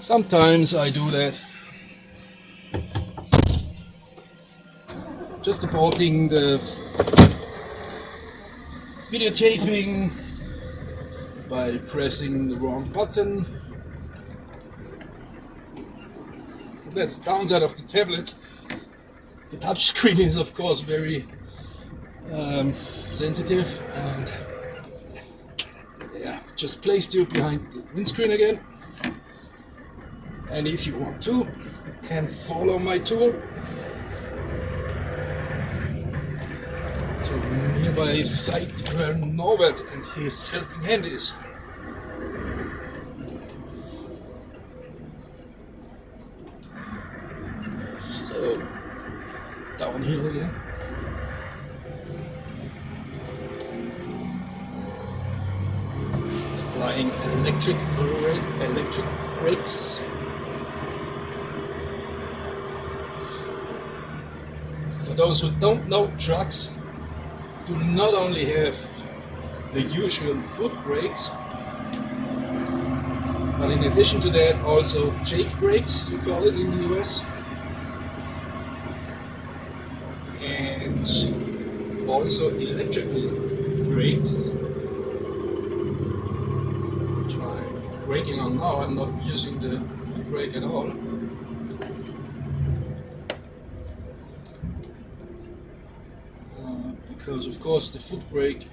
Sometimes I do that. Just supporting the videotaping by pressing the wrong button. That's the downside of the tablet. The touch screen is of course very sensitive, and yeah, just placed you behind the windscreen again. And if you want to, you can follow my tour to a nearby site where Norbert and his helping hand is. So, downhill again. Applying electric brakes. For those who don't know, trucks do not only have the usual foot brakes, but in addition to that also jake brakes, you call it in the US, and also electrical brakes, which I'm braking on now. I'm not using the foot brake at all. Because of course the foot brake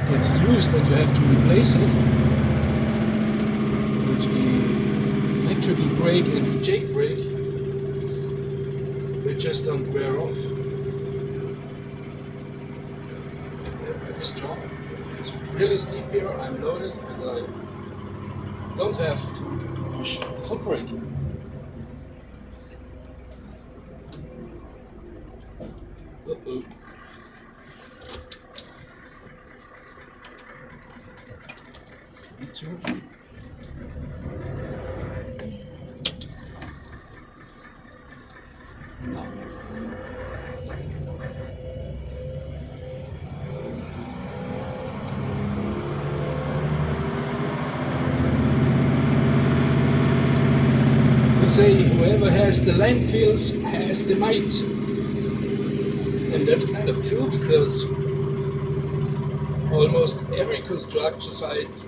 gets used and you have to replace it, which the electrical brake and the jake brake, they just don't wear off. They're very strong. It's really steep here, I'm loaded, and I don't have to push the foot brake. Uh-oh. Me too. No. We say whoever has the landfills has the might. And that's kind of true, because almost every construction site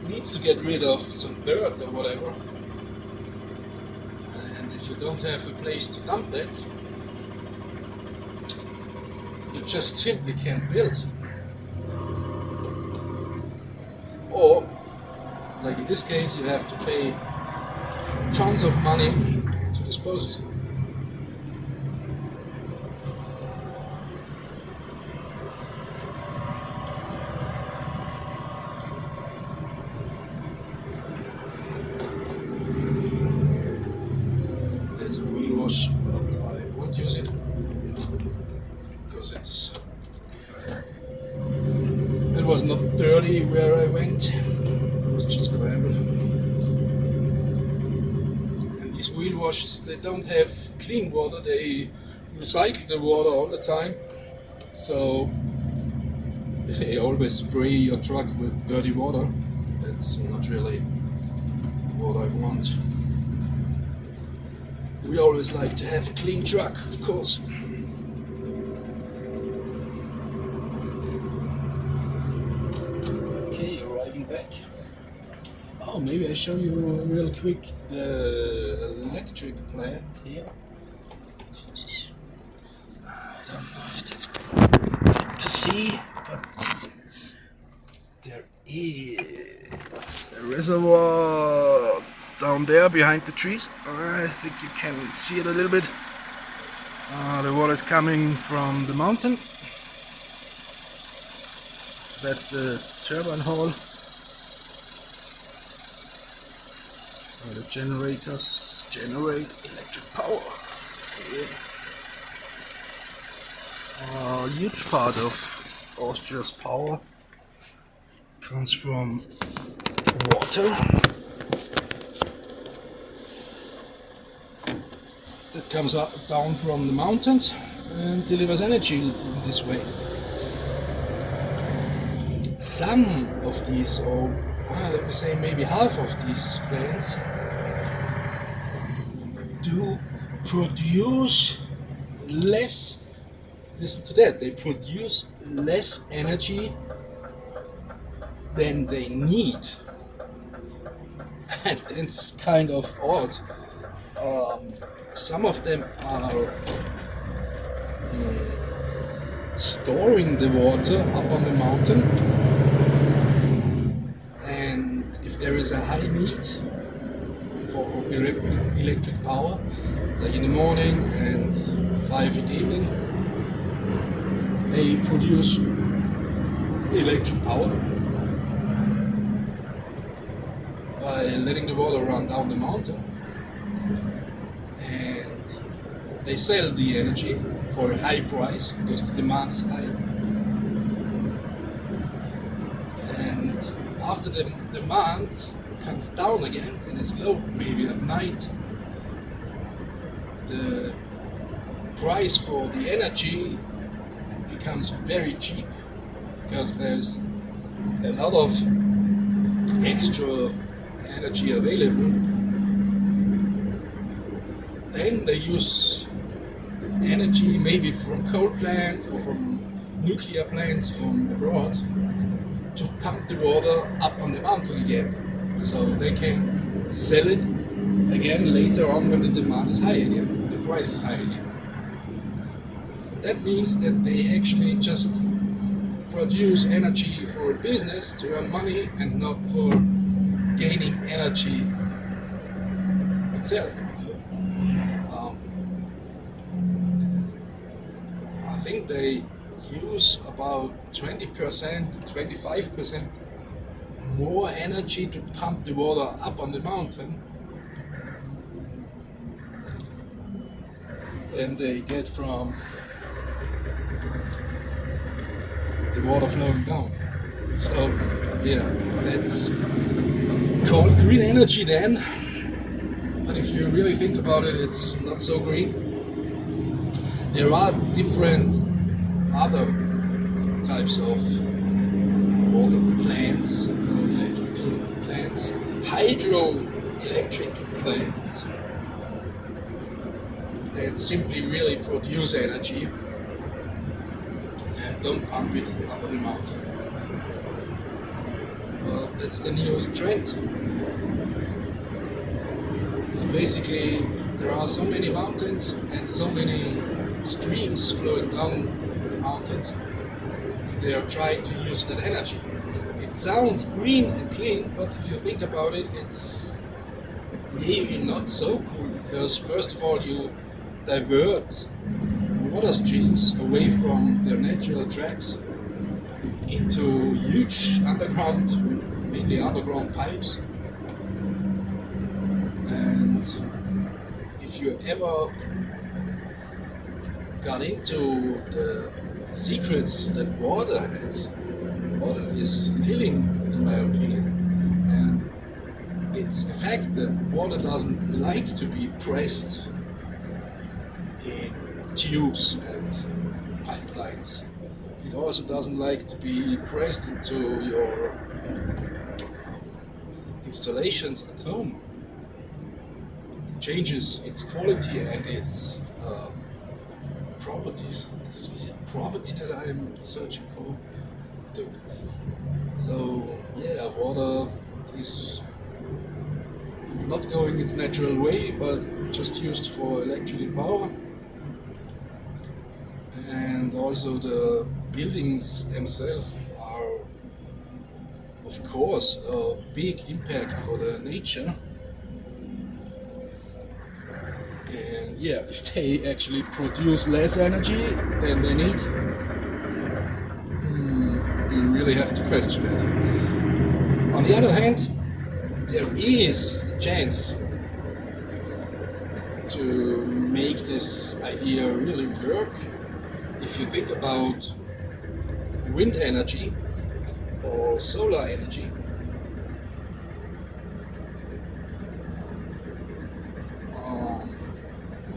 needs to get rid of some dirt or whatever. And if you don't have a place to dump that, you just simply can't build. Or, like in this case, you have to pay tons of money to dispose of it. There's a wheel wash, but I won't use it because it was not dirty where I went. It was just gravel. And these wheel washes, they don't have clean water, they recycle the water all the time. So they always spray your truck with dirty water. That's not really what I want. We always like to have a clean truck, of course. Okay, arriving back. Oh, maybe I show you real quick the electric plant here. I don't know if it's good to see, but there is a reservoir down there behind the trees. I think you can see it a little bit. The water is coming from the mountain. That's the turbine hall. The generators generate electric power. A huge part of Austria's power comes from water. That comes up, down from the mountains and delivers energy in this way. some of these, or let me say maybe half of these plants, do produce less, listen to that, they produce less energy than they need. And it's kind of odd. Some of them are storing the water up on the mountain, and if there is a high need for electric power, like in the morning and 5 in the evening, they produce electric power by letting the water run down the mountain, and they sell the energy for a high price because the demand is high. And after the demand comes down again and it's low, maybe at night, the price for the energy becomes very cheap because there's a lot of extra energy available. Then they use energy maybe from coal plants or from nuclear plants from abroad to pump the water up on the mountain again, so they can sell it again later on when the demand is high again, the price is high again. That means that they actually just produce energy for a business to earn money and not for gaining energy itself. I think they use about 20%, 25% more energy to pump the water up on the mountain than they get from the water flowing down. So yeah, that's called green energy then. But if you really think about it, it's not so green. There are different other types of water plants, electrical plants, hydroelectric plants that simply really produce energy and don't pump it up on the mountain. But that's the newest trend. Because basically there are so many mountains and so many streams flowing down the mountains, and they are trying to use that energy. It sounds green and clean, but if you think about it, it's maybe not so cool, because first of all you divert water streams away from their natural tracks into huge underground, mainly underground pipes. And if you ever got into the secrets that water has, water is living, in my opinion, and it's a fact that water doesn't like to be pressed in tubes and pipelines. It also doesn't like to be pressed into your installations at home. It changes its quality and its properties. Is it property that I'm searching for? So yeah, water is not going its natural way, but just used for electrical power. And also the buildings themselves are, of course, a big impact for the nature. And yeah, if they actually produce less energy than they need, you really have to question it. On the other hand, there is a chance to make this idea really work. If you think about wind energy or solar energy,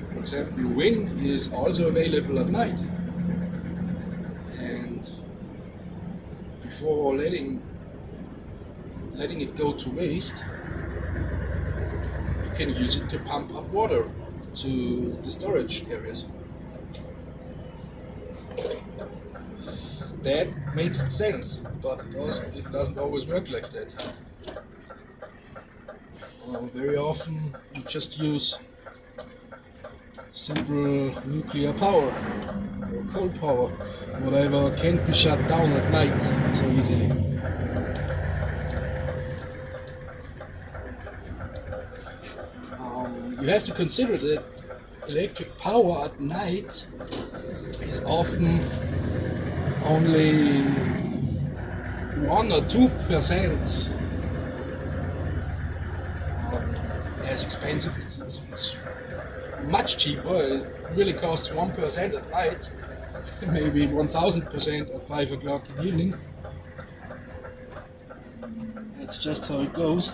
for example, wind is also available at night. And before letting it go to waste, you can use it to pump up water to the storage areas. That makes sense, but it doesn't always work like that. Very often you just use simple nuclear power or coal power, whatever can't be shut down at night so easily. You have to consider that electric power at night is often only 1 or 2% as expensive. It's much cheaper. It really costs 1% at night, maybe 1000% at 5 o'clock in the evening. That's just how it goes.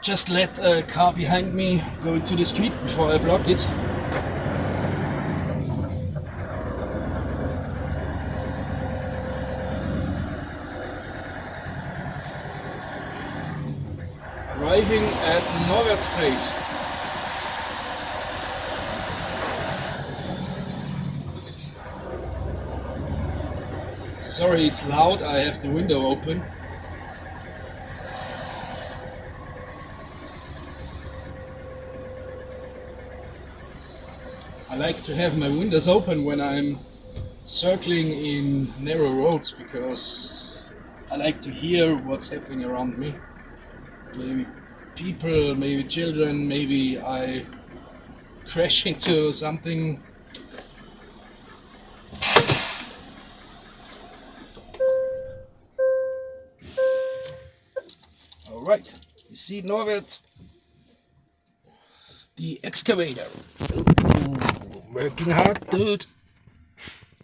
Just let a car behind me go into the street before I block it. Arriving at Norbert's place. Sorry, it's loud, I have the window open. I like to have my windows open when I'm circling in narrow roads because I like to hear what's happening around me. Maybe people, maybe children, maybe I crash into something. Alright, you see Norbert, the excavator. Working hard, dude.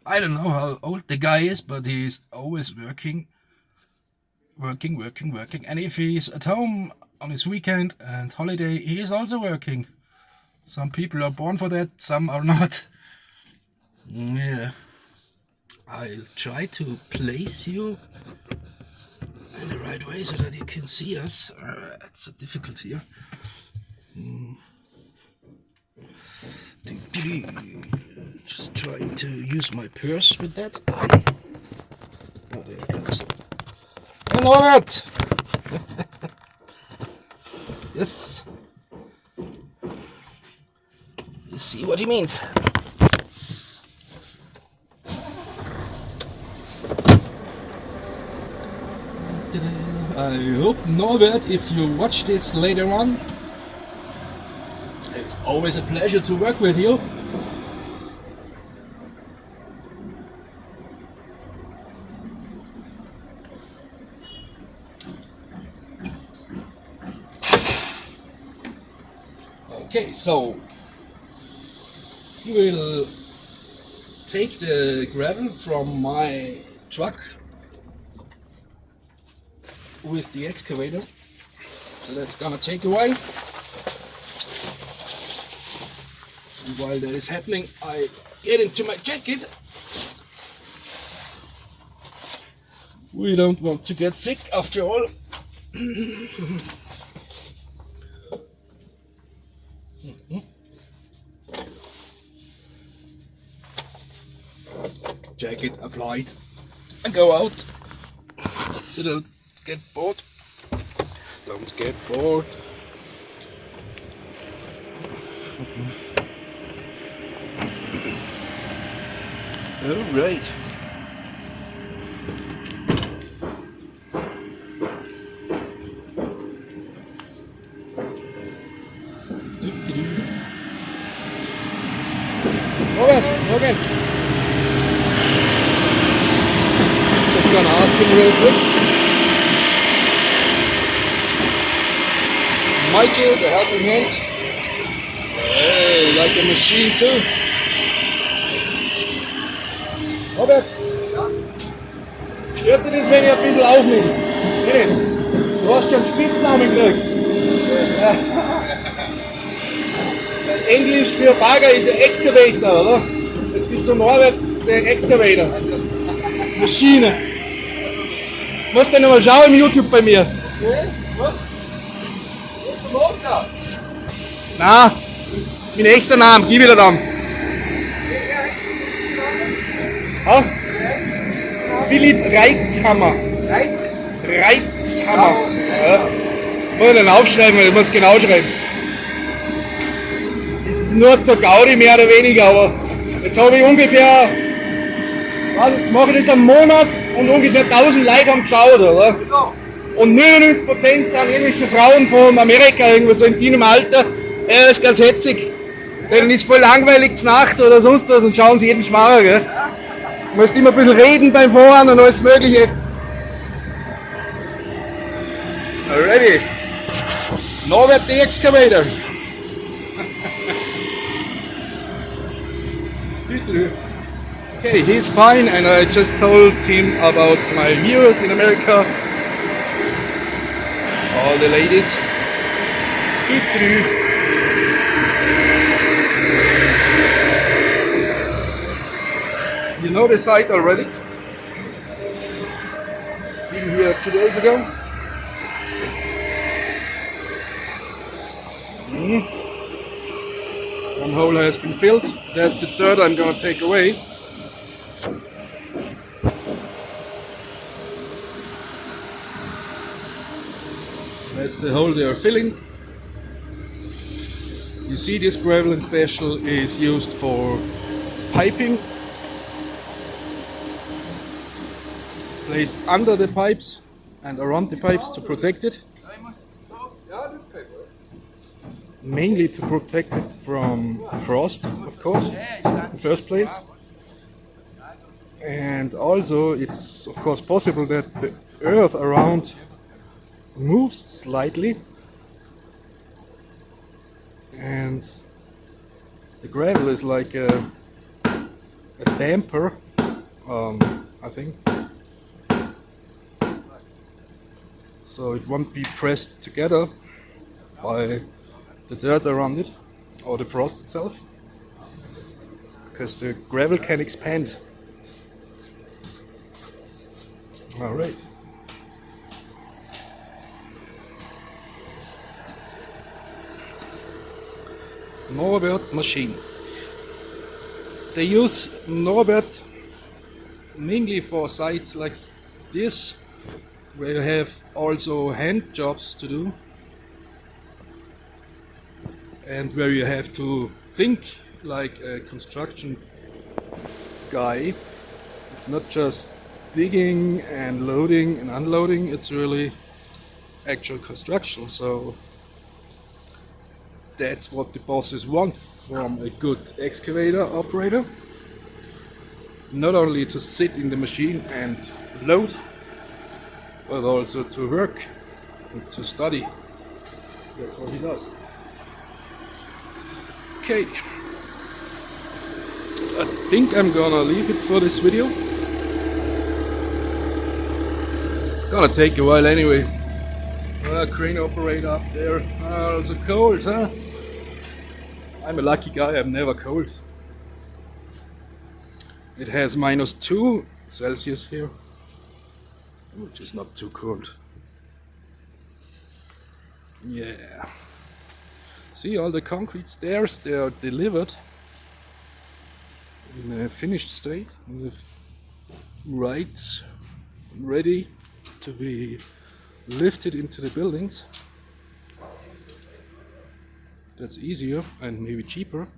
I don't know how old the guy is, but he's always working. And if he's at home on his weekend and holiday, he is also working. Some people are born for that, some are not. Yeah. I'll try to place you in the right way so that you can see us. It's a difficult here. Just trying to use my purse with that. Oh, there it comes. Hello, Norbert! Yes. You see what he means. I hope, Norbert, if you watch this later on, it's always a pleasure to work with you. Okay, so we'll take the gravel from my truck with the excavator. So that's gonna take a while. And while that is happening, I get into my jacket. We don't want to get sick after all. Jacket applied and go out. So don't get bored. Don't get bored. All right. Norbert, okay. gonna ask him real quick. Michael, the helping hand. Hey, like a machine too. Norbert, stört dir das, wenn ich ein bisschen aufnehme? Du hast schon einen Spitznamen gekriegt. Ja. Englisch für Bagger ist ein Excavator, oder? Jetzt bist du Norbert, der Excavator. Maschine. Musst du nochmal schauen im YouTube bei mir. Na, mein echter Name, gib wieder dann. Ha? Philipp Reitzhammer. Reitzhammer. Ja. Muss ich dann aufschreiben, ich muss genau schreiben. Das ist nur zur Gaudi mehr oder weniger, aber jetzt habe ich ungefähr, was, jetzt mache ich das einen Monat und ungefähr 1000 Leute haben geschaut, oder? Und 99% sind irgendwelche Frauen von Amerika, irgendwo so in deinem Alter. Das ist ganz hetzig. Denen ist voll langweilig zur Nacht oder sonst was und schauen sie jeden Schmarrer, gell? Du musst immer ein bisschen reden beim Fahren und alles Mögliche. Alrighty. Norbert the Excavator. Okay, he's fine and I just told him about my viewers in America. All the ladies. You know the site already? Been here 2 days ago. One hole has been filled. That's the dirt I'm gonna take away. That's the hole they are filling. You see, this gravel in special is used for piping. It's placed under the pipes and around the pipes to protect it. Mainly to protect it from frost, of course, in the first place. And also it's of course possible that the earth around moves slightly and the gravel is like a damper, I think. So it won't be pressed together by the dirt around it or the frost itself, because the gravel can expand. Alright. Norbert machine. They use Norbert mainly for sites like this, where you have also hand jobs to do and where you have to think like a construction guy. It's not just digging and loading and unloading, it's really actual construction. So that's what the bosses want from a good excavator operator. Not only to sit in the machine and load, but also to work and to study. That's what he does. Okay, I think I'm gonna leave it for this video. It's gonna take a while anyway. Crane operator up there. It's so cold, huh? I'm a lucky guy, I'm never cold. It has -2 Celsius here, which is not too cold. Yeah. See, all the concrete stairs, they are delivered in a finished state, with right, ready to be lifted into the buildings. That's easier and maybe cheaper.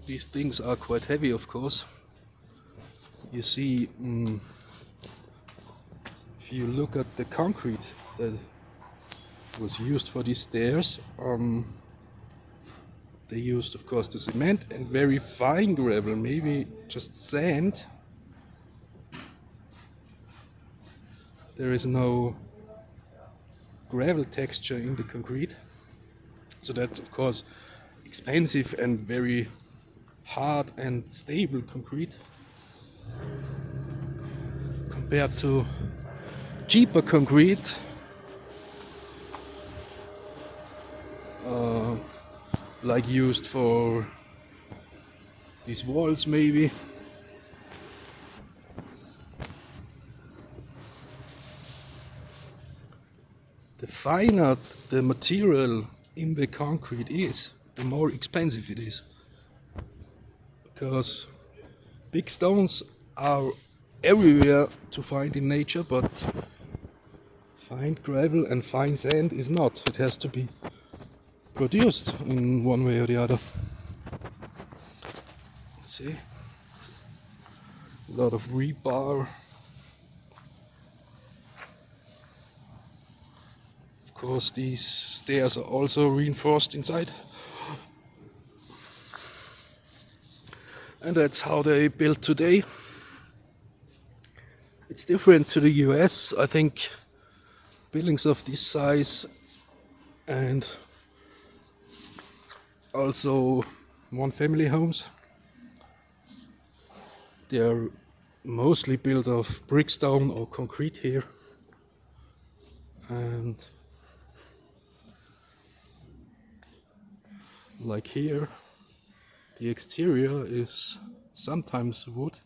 These things are quite heavy, of course. You see, if you look at the concrete that was used for these stairs, They used, of course, the cement and very fine gravel, maybe just sand. There is no gravel texture in the concrete, so that's of course expensive and very hard and stable concrete compared to cheaper concrete like used for these walls maybe. The finer the material in the concrete is, the more expensive it is. Because big stones are everywhere to find in nature, but fine gravel and fine sand is not. It has to be produced in one way or the other. See? A lot of rebar. Of course, these stairs are also reinforced inside. And that's how they build today. It's different to the US. I think buildings of this size and also one-family homes, they are mostly built of brick, stone or concrete here. And like here, the exterior is sometimes wood.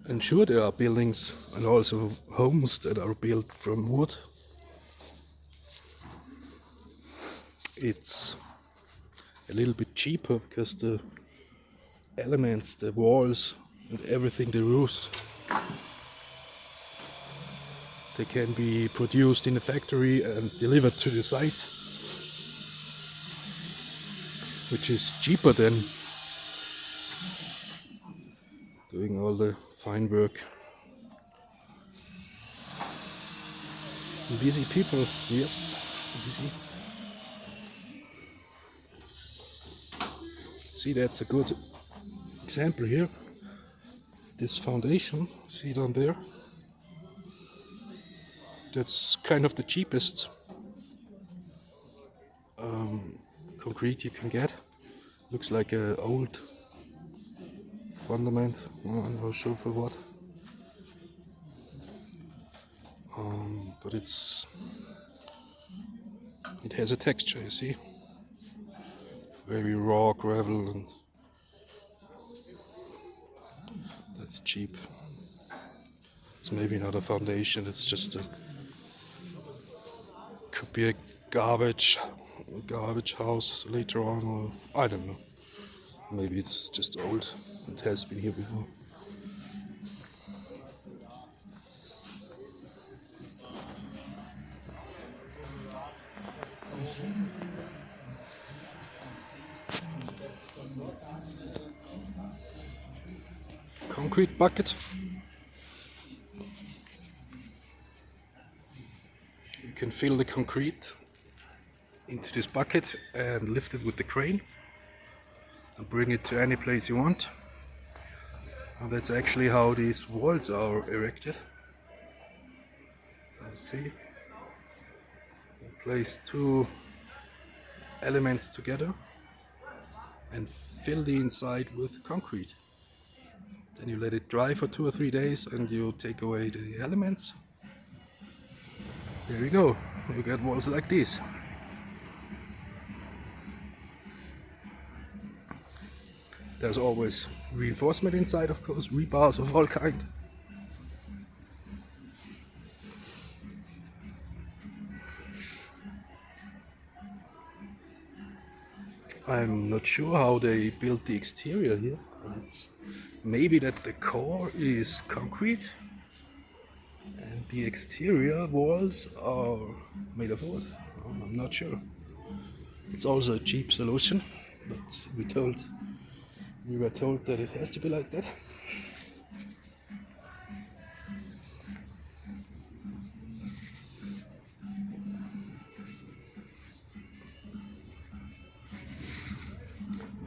And sure, there are buildings and also homes that are built from wood. It's a little bit cheaper because the elements, the walls and everything, the roofs, they can be produced in a factory and delivered to the site, which is cheaper than doing all the fine work. Busy people, yes, busy. See, that's a good example here. This foundation, see down there? That's kind of the cheapest concrete you can get. Looks like an old fundament, I'm not sure for what. But it has a texture, you see? Very raw gravel, and that's cheap. It's maybe not a foundation, it's just could be a garbage house later on, or I don't know. Maybe it's just old. It has been here before. Concrete bucket. You can fill the concrete into this bucket and lift it with the crane and bring it to any place you want. And that's actually how these walls are erected. Let's see. You place two elements together and fill the inside with concrete. Then you let it dry for 2 or 3 days and you take away the elements. There you go. You get walls like this. There's always reinforcement inside, of course, rebars of all kind. I'm not sure how they built the exterior here. Maybe that the core is concrete and the exterior walls are made of wood. I'm not sure. It's also a cheap solution, but we were told that it has to be like that.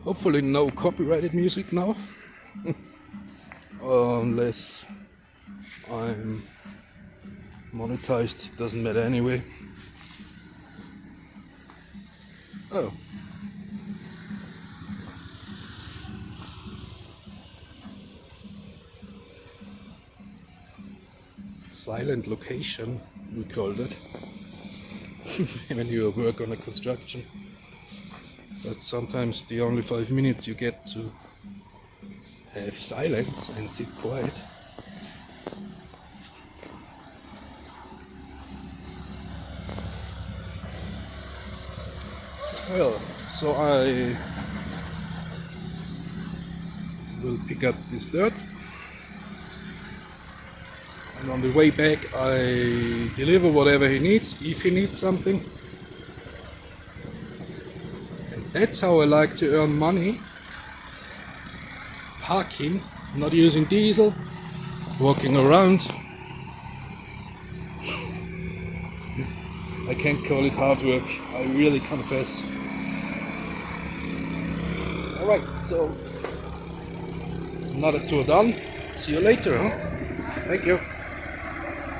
Hopefully no copyrighted music now. Unless I'm monetized, doesn't matter anyway. Oh. Silent location, we called it. When you work on a construction. But sometimes the only 5 minutes you get to have silence and sit quiet. Well, so I will pick up this dirt, and on the way back I deliver whatever he needs, if he needs something. And that's how I like to earn money. Parking, not using diesel, walking around. I can't call it hard work, I really confess. Alright, so another tour done. See you later, huh? Thank you.